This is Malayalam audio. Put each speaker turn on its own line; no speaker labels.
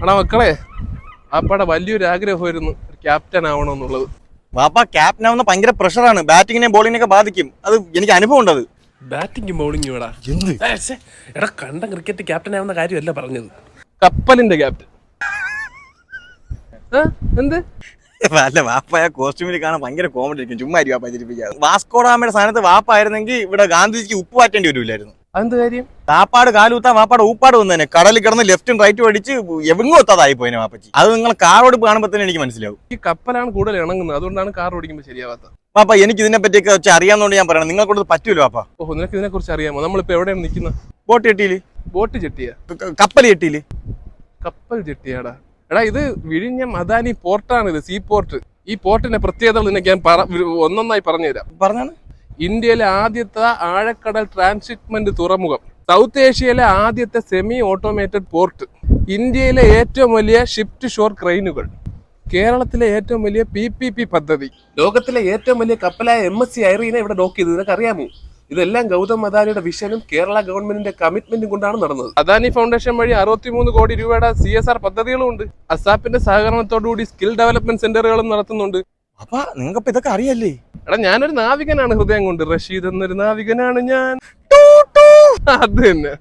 എടാ മക്കളെ, അപ്പടെ വലിയൊരു ആഗ്രഹമായിരുന്നു ക്യാപ്റ്റൻ ആവണമെന്നുള്ളത്.
വാപ്പ ക്യാപ്റ്റൻ ആവുന്ന ഭയങ്കര പ്രഷറാണ്. ബാറ്റിങ്ങിനെ ബോളിങ്ങിനൊക്കെ ബാധിക്കും. അത് എനിക്ക് അനുഭവം ഉണ്ട്. അത്
ബാറ്റിംഗും ബൗളിംഗും എടാ. എടാ കണ്ട ക്രിക്കറ്റ് ക്യാപ്റ്റൻ ആവുന്ന കാര്യമല്ല പറഞ്ഞത്, കപ്പലിന്റെ ക്യാപ്റ്റൻ. എന്ത്
അല്ല, വാപ്പ ആ കോസ്റ്റ്യൂമിൽ കാണാൻ ഭയങ്കര കോമഡി ആയിരിക്കും. ചുമ്മാ വാപ്പ ചിരിപ്പിക്കാതെ. വാസ്കോഡാമയുടെ സ്ഥാനത്ത് വാപ്പ ആയിരുന്നെങ്കിൽ ഇവിടെ ഗാന്ധിജിക്ക് ഉപ്പ് വാറ്റേണ്ടി വരില്ലായിരുന്നു.
അതെന്ത് കാര്യം?
കാപ്പാട് കാലൂത്താ വാപ്പാട് ഊപ്പാട് വന്നു തന്നെ. കടലിൽ കിടന്ന് ലെഫ്റ്റും റൈറ്റും അടിച്ച് എവിങ്ങും എത്താതായി പോയിനെ വാപ്പച്ചി. അത് നിങ്ങൾ കാറോടിപ്പ് കാണുമ്പോൾ തന്നെ എനിക്ക് മനസ്സിലാവും.
ഈ കപ്പലാണ് കൂടുതൽ ഇണങ്ങുന്നത്, അതുകൊണ്ടാണ് കാർ ഓടിക്കുമ്പോൾ ശരിയാവാത്ത.
വാപ്പ എനിക്ക് ഇതിനെ പറ്റിയൊക്കെ വെച്ച് അറിയാവുന്നതുകൊണ്ട് ഞാൻ പറയണം. നിങ്ങളെ കൊണ്ട് പറ്റൂല വാപ്പ.
ഓഹോ, നിനക്ക് ഇതിനെ കുറിച്ച് അറിയാമോ? നമ്മളിപ്പോ എവിടെയാണ് നിൽക്കുന്നത്?
ബോട്ട് ചെട്ടിയില്.
ബോട്ട് ചെട്ടിയാ?
കപ്പൽ ചെട്ടിയില്.
കപ്പൽ ചെട്ടിയാടാ. എടാ ഇത് വിഴിഞ്ഞം അദാനി പോർട്ടാണ്, ഇത് സീ പോർട്ട്. ഈ പോർട്ടിന്റെ പ്രത്യേകത നിനക്ക് ഞാൻ ഒന്നൊന്നായി പറഞ്ഞുതരാം.
പറഞ്ഞാണ്.
ഇന്ത്യയിലെ ആദ്യത്തെ ആഴക്കടൽ ട്രാൻസ്ഷിപ്മെന്റ് തുറമുഖം, സൗത്ത് ഏഷ്യയിലെ ആദ്യത്തെ സെമി ഓട്ടോമേറ്റഡ് പോർട്ട്, ഇന്ത്യയിലെ ഏറ്റവും വലിയ ഷിപ്പ് ടു ഷോർ ക്രെയിനുകൾ, കേരളത്തിലെ ഏറ്റവും വലിയ PPP പദ്ധതി, ലോകത്തിലെ ഏറ്റവും വലിയ കപ്പലായ MSC ഐറീനെ ഇവിടെ ഡോക്ക് ചെയ്തത്. നിനക്ക് അറിയാമോ? ഇതെല്ലാം ഗൗതം അദാനിയുടെ വിഷനും കേരള ഗവൺമെന്റിന്റെ കമ്മിറ്റ്മെന്റും കൊണ്ടാണ് നടന്നത്. അദാനി ഫൗണ്ടേഷൻ വഴി 63 കോടി രൂപയുടെ CSR പദ്ധതികളും ഉണ്ട്. അസാപ്പിന്റെ സഹകരണത്തോടുകൂടി സ്കിൽ ഡെവലപ്മെന്റ് സെന്ററുകളും നടത്തുന്നുണ്ട്.
അപ്പൊ നിങ്ങൾക്ക് ഇതൊക്കെ അറിയല്ലേ?
എടാ ഞാനൊരു നാവികനാണ് ഹൃദയം കൊണ്ട്. റഷീദ് എന്നൊരു നാവികനാണ് ഞാൻ. അത് തന്നെ.